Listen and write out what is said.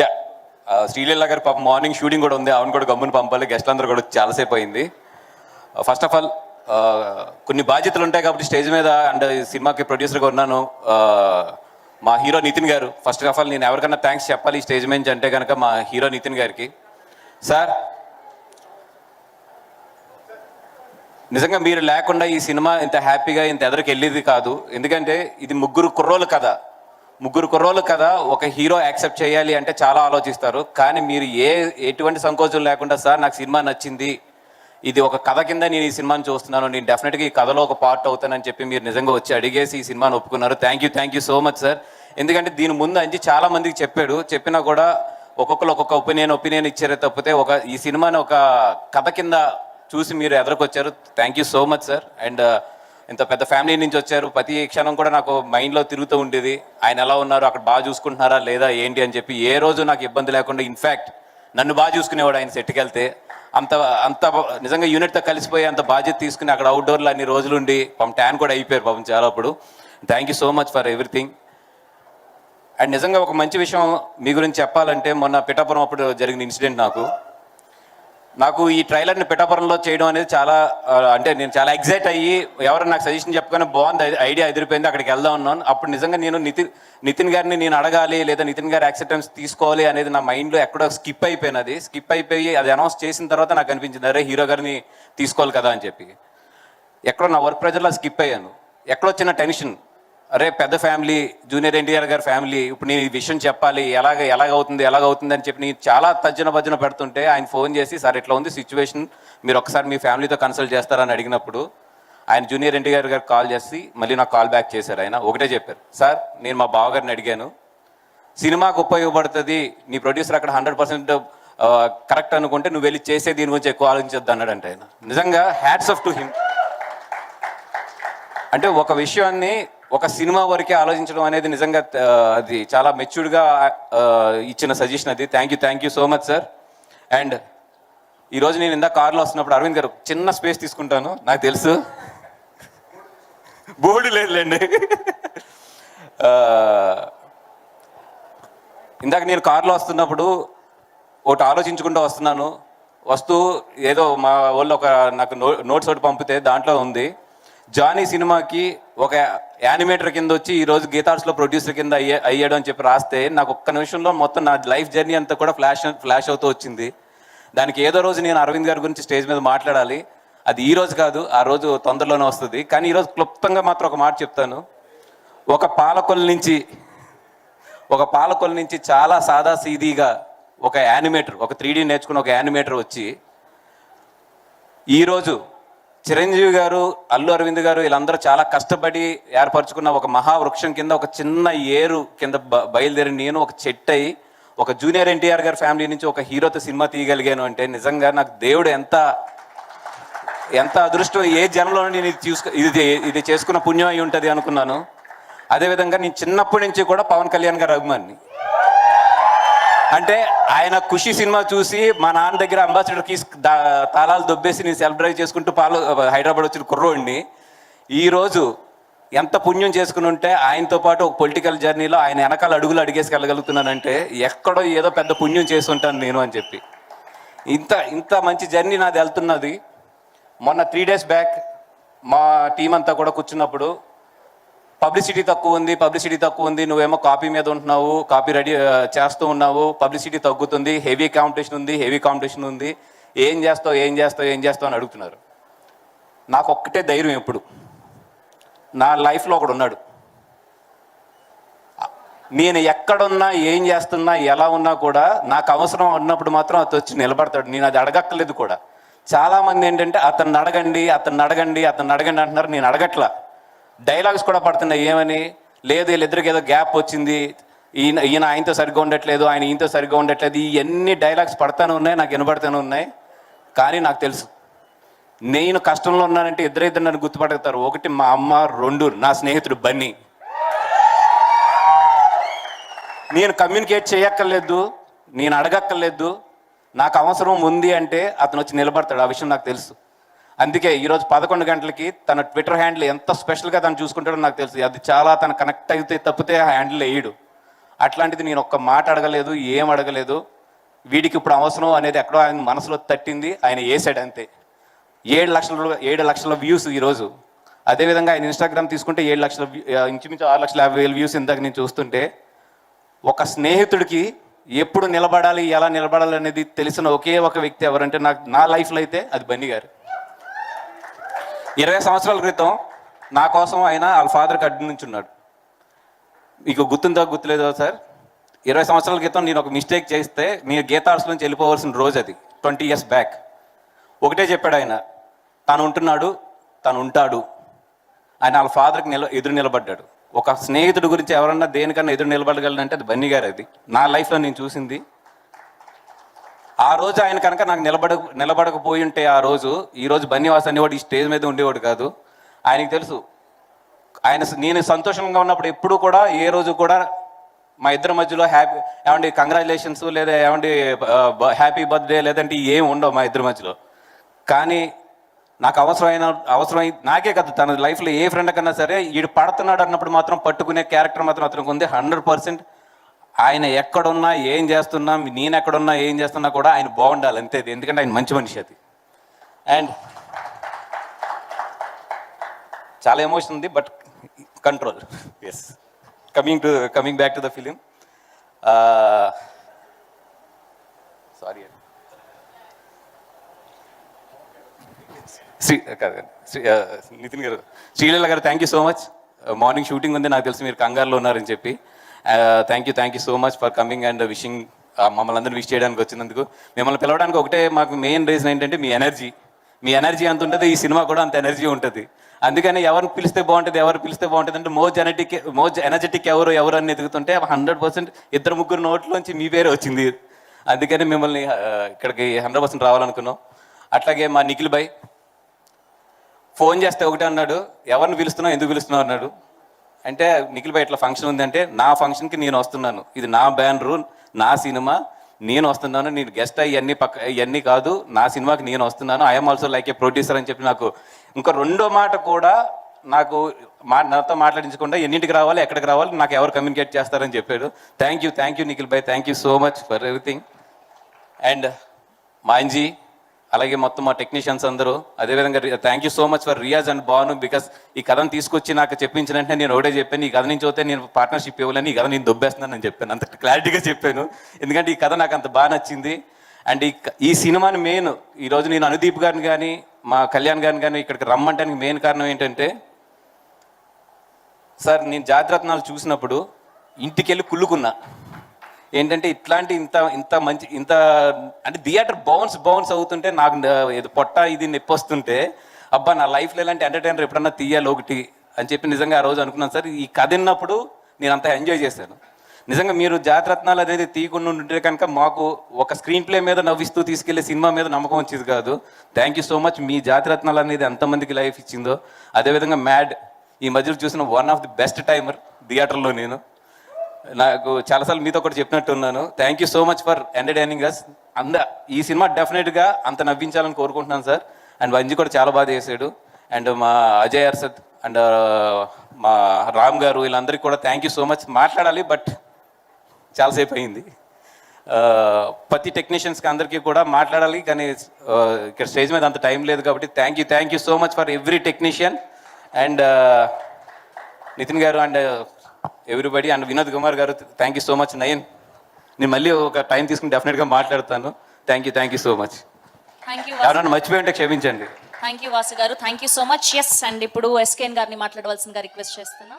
Yeah Sreeleela గారు పాప morning shooting కూడా ఉంది, ఆవిడ కూడా గమ్ముని పంపాలి, గెస్ట్లు అందరూ కూడా చాలాసేపు అయింది. ఫస్ట్ ఆఫ్ ఆల్ కొన్ని బాధ్యతలు ఉంటాయి కాబట్టి స్టేజ్ మీద అండ్ సినిమాకి ప్రొడ్యూసర్గా ఉన్నాను. మా హీరో నితిన్ గారు, ఫస్ట్ ఆఫ్ ఆల్ నేను ఎవరికన్నా థ్యాంక్స్ చెప్పాలి ఈ స్టేజ్ మీద అంటే కనుక మా హీరో నితిన్ గారికి. సార్ నిజంగా మీరు లేకుండా ఈ సినిమా ఇంత హ్యాపీగా ఇంత ఎదరికి వెళ్ళేది కాదు. ఎందుకంటే ఇది ముగ్గురు కుర్రోలు కథ, ఒక హీరో యాక్సెప్ట్ చేయాలి అంటే చాలా ఆలోచిస్తారు. కానీ మీరు ఎటువంటి సంకోచం లేకుండా సార్ నాకు సినిమా నచ్చింది, ఇది ఒక కథ కింద నేను ఈ సినిమాని చూస్తున్నాను, నేను డెఫినెట్గా ఈ కథలో ఒక పార్ట్ అవుతానని చెప్పి మీరు నిజంగా వచ్చి అడిగేసి ఈ సినిమాని ఒప్పుకున్నారు. Thank you so much sir. ఎందుకంటే దీని ముందు అంచి చాలా మందికి చెప్పినా కూడా ఒక్కొక్కరు ఒక్కొక్క ఒపీనియన్ ఇచ్చారే తప్పితే ఈ సినిమాని ఒక కథ కింద చూసి మీరు ఎదురుకొచ్చారు. Thank you so much sir. And ఇంత పెద్ద ఫ్యామిలీ నుంచి వచ్చారు. ప్రతి క్షణం కూడా నాకు మైండ్లో తిరుగుతూ ఉండేది, ఆయన ఎలా ఉన్నారు, అక్కడ బాగా చూసుకుంటున్నారా లేదా ఏంటి అని చెప్పి. ఏ రోజు నాకు ఇబ్బంది లేకుండా, ఇన్ఫ్యాక్ట్ నన్ను బాగా చూసుకునేవాడు ఆయన సెట్కి వెళ్తే. అంత నిజంగా యూనిట్తో కలిసిపోయి అంత బాధ్యత తీసుకుని అక్కడ అవుట్డోర్లో అన్ని రోజులు ఉండి ట్యాన్ కూడా అయిపోయారు పాపం చాలా. అప్పుడు thank you so much for everything. And నిజంగా ఒక మంచి విషయం మీ గురించి చెప్పాలంటే, మొన్న పిఠాపురం అప్పుడు జరిగిన ఇన్సిడెంట్ నాకు ఈ ట్రైలర్ని పిఠాపురంలో చేయడం అనేది చాలా అంటే నేను చాలా ఎగ్జైట్ అయ్యి ఎవరైనా నాకు సజెషన్ చెప్పుకొని బాగుంది, ఐడియా ఎదిరిపోయింది, అక్కడికి వెళ్దాం ఉన్నాను. అప్పుడు నిజంగా నేను నితిన్ గారిని నేను అడగాలి లేదా నితిన్ గారి యాక్సెప్టెన్స్ తీసుకోవాలి అనేది నా మైండ్లో ఎక్కడో స్కిప్ అయిపోయి అది అనౌన్స్ చేసిన తర్వాత నాకు అనిపించింది, అరే హీరో గారిని తీసుకోవాలి కదా అని చెప్పి. ఎక్కడో నా వర్క్ ప్రెజర్లో స్కిప్ అయ్యాను. ఎక్కడో చిన్న టెన్షన్, అరే పెద్ద ఫ్యామిలీ, జూనియర్ ఎన్టీఆర్ గారి ఫ్యామిలీ, ఇప్పుడు నేను ఈ విషయం చెప్పాలి, ఎలాగవుతుంది అని చెప్పి నేను చాలా భజన పెడుతుంటే ఆయన ఫోన్ చేసి, సార్ ఇట్లా ఉంది సిచ్యువేషన్, మీరు ఒకసారి మీ ఫ్యామిలీతో కన్సల్ట్ చేస్తారని అడిగినప్పుడు ఆయన జూనియర్ ఎన్టీఆర్ గారికి కాల్ చేసి మళ్ళీ నాకు కాల్ బ్యాక్ చేశారు. ఆయన ఒకటే చెప్పారు, సార్ నేను మా బావగారిని అడిగాను, సినిమాకు ఉపయోగపడుతుంది, నీ ప్రొడ్యూసర్ అక్కడ 100% కరెక్ట్ అనుకుంటే నువ్వు వెళ్ళి చేసే దీని గురించి ఎక్కువ ఆలోచించొద్దు అన్నాడంటే ఆయన. నిజంగా హ్యాట్స్ ఆఫ్ టు హిమ్. అంటే ఒక విషయాన్ని ఒక సినిమా వరకే ఆలోచించడం అనేది నిజంగా అది చాలా మెచ్యూర్డ్గా ఇచ్చిన సజెషన్ అది. Thank you so much sir. And ఈరోజు నేను ఇందాక కార్లో వస్తున్నప్పుడు అరవింద్ గారు చిన్న స్పేస్ తీసుకుంటాను, నాకు తెలుసు బోర్డు లేదులేండి. ఇందాక నేను కార్లో వస్తున్నప్పుడు ఒకటి ఆలోచించుకుంటూ వస్తూ ఏదో మా వాళ్ళు నాకు నోట్స్ ఒకటి పంపితే దాంట్లో ఉంది, జానీ సినిమాకి ఒక యానిమేటర్ కింద వచ్చి ఈరోజు గీతార్స్లో ప్రొడ్యూసర్ కింద అయ్యాడు అని చెప్పి రాస్తే నాకు ఒక్క నిమిషంలో మొత్తం నా లైఫ్ జర్నీ అంతా కూడా ఫ్లాష్ అవుతూ వచ్చింది. దానికి ఏదో రోజు నేను అరవింద్ గారి గురించి స్టేజ్ మీద మాట్లాడాలి. అది ఈ రోజు కాదు, ఆ రోజు తొందరలోనే వస్తుంది. కానీ ఈరోజు క్లుప్తంగా మాత్రం ఒక మాట చెప్తాను. ఒక పాలకొల్లు నుంచి చాలా సాదా సీదీగా ఒక యానిమేటర్, ఒక 3D నేర్చుకున్న ఒక యానిమేటర్ వచ్చి ఈరోజు చిరంజీవి గారు, అల్లు అరవింద్ గారు వీళ్ళందరూ చాలా కష్టపడి ఏర్పరచుకున్న ఒక మహావృక్షం కింద ఒక చిన్న ఏరు కింద బయలుదేరి నేను ఒక చెట్టు అయి ఒక జూనియర్ ఎన్టీఆర్ గారి ఫ్యామిలీ నుంచి ఒక హీరోతో సినిమా తీయగలిగాను అంటే నిజంగా నాకు దేవుడు ఎంత అదృష్టం, ఏ జన్మలో నేను ఇది చేసుకున్న పుణ్యం అయి ఉంటుంది అనుకున్నాను. అదేవిధంగా నేను చిన్నప్పటి నుంచి కూడా పవన్ కళ్యాణ్ గారి అభిమాని. అంటే ఆయన ఖుషి సినిమా చూసి మా నాన్న దగ్గర అంబాసిడర్కి తాళాలు దొబ్బేసి నేను సెల్ఫ్ డ్రైవ్ చేసుకుంటూ హైదరాబాద్ వచ్చిన కుర్రోడిని ఈరోజు ఎంత పుణ్యం చేసుకుని ఉంటే ఆయనతో పాటు ఒక పొలిటికల్ జర్నీలో ఆయన వెనకాల అడుగులు అడిగేసుకెళ్ళగలుగుతున్నానంటే ఎక్కడో ఏదో పెద్ద పుణ్యం చేసి ఉంటాను నేను అని చెప్పి. ఇంత మంచి జర్నీ నాది వెళ్తున్నది. మొన్న 3 days బ్యాక్ మా టీం అంతా కూడా కూర్చున్నప్పుడు పబ్లిసిటీ తక్కువ ఉంది, నువ్వేమో కాపీ మీద ఉంటున్నావు, కాపీ రెడీ చేస్తూ ఉన్నావు, పబ్లిసిటీ తగ్గుతుంది, హెవీ కాంపిటీషన్ ఉంది, ఏం చేస్తావు అని అడుగుతున్నారు. నాకు ఒక్కటే ధైర్యం, ఎప్పుడు నా లైఫ్లో ఒకడు ఉన్నాడు, నేను ఎక్కడున్నా ఏం చేస్తున్నా ఎలా ఉన్నా కూడా నాకు అవసరం ఉన్నప్పుడు మాత్రం అతను వచ్చి నిలబడతాడు. నేను అది అడగక్కర్లేదు కూడా. చాలామంది ఏంటంటే అతన్ని అడగండి అంటున్నారు, నేను అడగట్లా. డైలాగ్స్ కూడా పడుతున్నాయి, ఏమని లేదు వీళ్ళిద్దరికి ఏదో గ్యాప్ వచ్చింది, ఈయన ఆయనతో సరిగ్గా ఉండట్లేదు, ఆయన ఈయనతో సరిగ్గా ఉండట్లేదు, ఇవన్నీ డైలాగ్స్ పడతానే ఉన్నాయి, నాకు వినబడతానే ఉన్నాయి. కానీ నాకు తెలుసు నేను కష్టంలో ఉన్నానంటే ఇద్దరు నన్ను గుర్తుపడతారు. ఒకటి మా అమ్మ, 2 నా స్నేహితుడు బన్నీ. నేను కమ్యూనికేట్ చేయక్కర్లేదు, నేను అడగక్కర్లేదు, నాకు అవసరం ఉంది అంటే అతను వచ్చి నిలబడతాడు. ఆ విషయం నాకు తెలుసు. అందుకే ఈరోజు 11 గంటలకి తన ట్విట్టర్ హ్యాండిల్ ఎంత స్పెషల్గా తను చూసుకుంటాడో నాకు తెలుసు. అది చాలా తను కనెక్ట్ అయితే తప్పితే ఆ హ్యాండిల్ వేయడు. అట్లాంటిది నేను ఒక్క మాట అడగలేదు, ఏం అడగలేదు. వీడికి ఇప్పుడు అవసరం అనేది ఎక్కడో ఆయన మనసులో తట్టింది, ఆయన వేసాడు అంతే. 7 లక్షల వ్యూస్ ఈరోజు. అదేవిధంగా ఆయన ఇన్స్టాగ్రామ్ తీసుకుంటే 7 లక్షల ఇంచుమించు 6,50,000 వ్యూస్ ఇందాక నేను చూస్తుంటే, ఒక స్నేహితుడికి ఎప్పుడు నిలబడాలి, ఎలా నిలబడాలి అనేది తెలిసిన ఒకే ఒక వ్యక్తి ఎవరంటే నా లైఫ్లో అయితే అది బన్నీ గారు. 20 సంవత్సరాల క్రితం నా కోసం ఆయన వాళ్ళ ఫాదర్కి అడ్డు నుంచి ఉన్నాడు. మీకు గుర్తుందో గుర్తులేదో సార్, 20 సంవత్సరాల క్రితం నేను ఒక మిస్టేక్ చేస్తే నేను గీతార్స్ నుంచి వెళ్ళిపోవాల్సిన రోజు అది, 20 years బ్యాక్. ఒకటే చెప్పాడు ఆయన, తను ఉంటున్నాడు, తను ఉంటాడు. ఆయన వాళ్ళ ఫాదర్కి ఎదురు నిలబడ్డాడు. ఒక స్నేహితుడి గురించి ఎవరన్నా దేనికన్నా ఎదురు నిలబడగలనంటే అది బన్నీ గారు. అది నా లైఫ్లో నేను చూసింది. ఆ రోజు ఆయన కనుక నాకు నిలబడకపోయి ఉంటే ఆ రోజు, ఈరోజు బన్నీవాస్ అనేవాడు ఈ స్టేజ్ మీద ఉండేవాడు కాదు. ఆయనకి తెలుసు, నేను సంతోషంగా ఉన్నప్పుడు ఎప్పుడు కూడా ఏ రోజు కూడా మా ఇద్దరి మధ్యలో ఏమండి కంగ్రాచులేషన్స్ లేదా ఏమండి హ్యాపీ బర్త్డే లేదంటే ఏం ఉండవు మా ఇద్దరి మధ్యలో. కానీ నాకు అవసరమై నాకే కదా, తన లైఫ్లో ఏ ఫ్రెండ్ కన్నా సరే వీడు పడుతున్నాడు అన్నప్పుడు మాత్రం పట్టుకునే క్యారెక్టర్ మాత్రం అతనికి ఉంది 100%. ఆయన ఎక్కడున్నా ఏం చేస్తున్నా, నేను ఎక్కడున్నా ఏం చేస్తున్నా కూడా ఆయన బాగుండాలి అంతే. ఎందుకంటే ఆయన మంచి మనిషి. అది అండ్ చాలా ఎమోషన్ ఉంది, but control. Yes, coming back to the film. Sorry, Nithin గారు, శ్రీలీల గారు, thank you so much. Morning shooting ఉంది, నాకు తెలిసి మీరు కంగారులో ఉన్నారని చెప్పి. Thank you so much for coming and wishing. మమ్మల్ని అందరూ విష్ చేయడానికి వచ్చినందుకు. మిమ్మల్ని పిలవడానికి ఒకటే మాకు మెయిన్ రీజన్ ఏంటంటే మీ ఎనర్జీ ఎంత ఉంటుంది, ఈ సినిమా కూడా అంత ఎనర్జీ ఉంటుంది. అందుకని ఎవరిని పిలిస్తే బాగుంటుంది అంటే మోజ్ ఎనర్జెటిక్ ఎవరు అని ఎదుగుతుంటే 100% 2-3 నోట్లోంచి మీ పేరే వచ్చింది. అందుకని మిమ్మల్ని ఇక్కడికి 100% రావాలనుకున్నాం. అట్లాగే మా నిఖిల్ భాయ్ ఫోన్ చేస్తే ఒకటే అన్నాడు, ఎవరిని పిలుస్తున్నావు, ఎందుకు పిలుస్తున్నావు అన్నాడు. అంటే నిఖిల్ భాయ్ ఇట్లా ఫంక్షన్ ఉందంటే, నా ఫంక్షన్కి నేను వస్తున్నాను, ఇది నా బ్యానరు, నా సినిమా, నేను వస్తున్నాను, నేను గెస్ట్ ఇవన్నీ కాదు, నా సినిమాకి నేను వస్తున్నాను, I'm also like A producer అని చెప్పి నాకు ఇంకా రెండో మాట కూడా నాతో మాట్లాడించకుండా ఎన్నింటికి రావాలి, ఎక్కడికి రావాలి, నాకు ఎవరు కమ్యూనికేట్ చేస్తారని చెప్పాడు. Thank you Nikhil bhai, thank you so much for everything. And Manji, అలాగే మొత్తం మా టెక్నీషియన్స్ అందరూ, అదేవిధంగా thank you so much for Riyaz and Banu. Because ఈ కథను తీసుకొచ్చి నాకు చెప్పించిన వెంటనే నేను ఒకటే చెప్పాను, ఈ కథ నుంచి అయితే నేను పార్ట్నర్షిప్ ఇవ్వాలని, ఈ కథ నేను దొబ్బేస్తున్నాను అని చెప్పాను. అంత క్లారిటీగా చెప్పాను, ఎందుకంటే ఈ కథ నాకు అంత బాగా నచ్చింది. అండ్ ఈ సినిమాని మెయిన్ ఈరోజు నేను అనుదీప్ గారిని కానీ మా కళ్యాణ్ గారిని కానీ ఇక్కడికి రమ్మంటానికి మెయిన్ కారణం ఏంటంటే, సార్ నేను జాతిరత్నాలు చూసినప్పుడు ఇంటికి వెళ్ళి కుళ్ళుకున్నా. ఏంటంటే ఇట్లాంటి ఇంత మంచి అంటే థియేటర్ బౌన్స్ అవుతుంటే నాకు పొట్ట ఇది నొప్పి వస్తుంటే, అబ్బా నా లైఫ్లో ఇలాంటి ఎంటర్టైనర్ ఎప్పుడన్నా తీయాలి ఒకటి అని చెప్పి నిజంగా ఆ రోజు అనుకున్నాను సార్. ఈ కథ విన్నప్పుడు నేను అంతా ఎంజాయ్ చేశాను. నిజంగా మీరు జాతిరత్నాలు అనేది తీయకుండా ఉంటే కనుక మాకు ఒక స్క్రీన్ ప్లే మీద నవ్విస్తూ తీసుకెళ్లే సినిమా మీద నమ్మకం వచ్చేది కాదు. Thank you so much. మీ జాతిరత్నాలు అనేది ఎంతమందికి లైఫ్ ఇచ్చిందో. అదేవిధంగా మ్యాడ్ ఈ మధ్యలో చూసిన one of the best timer థియేటర్లో. నేను నాకు చాలాసార్లు మీతో కూడా చెప్పినట్టున్నాను. Thank you so much for entertaining us. ఈ సినిమా డెఫినెట్గా అంత నవ్వించాలని కోరుకుంటున్నాను సార్. అండ్ వంజీ కూడా చాలా బాగా చేశాడు. అండ్ మా అజయ్ అర్సద్ అండ్ మా రామ్ గారు, వీళ్ళందరికీ కూడా థ్యాంక్ యూ సో మచ్. మాట్లాడాలి బట్ చాలాసేపు అయింది. ప్రతి టెక్నీషియన్స్కి అందరికీ కూడా మాట్లాడాలి, కానీ ఇక్కడ స్టేజ్ మీద అంత టైం లేదు కాబట్టి thank you so much for every technician. And Nithin గారు and everybody and Vinod Kumar గారు, thank you so much. Nayan, నేను మళ్ళీ ఒక టైం తీసుకుని డెఫినెట్గా మాట్లాడతాను. Thank you so much. ఎవరైనా మర్చిపోయి ఉంటే క్షమించండి. థ్యాంక్ యూ వాసు గారు, thank you so much. Yes, and ఇప్పుడు ఎస్కేఎన్ గారిని మాట్లాడవలసిందిగా రిక్వెస్ట్ చేస్తున్నా.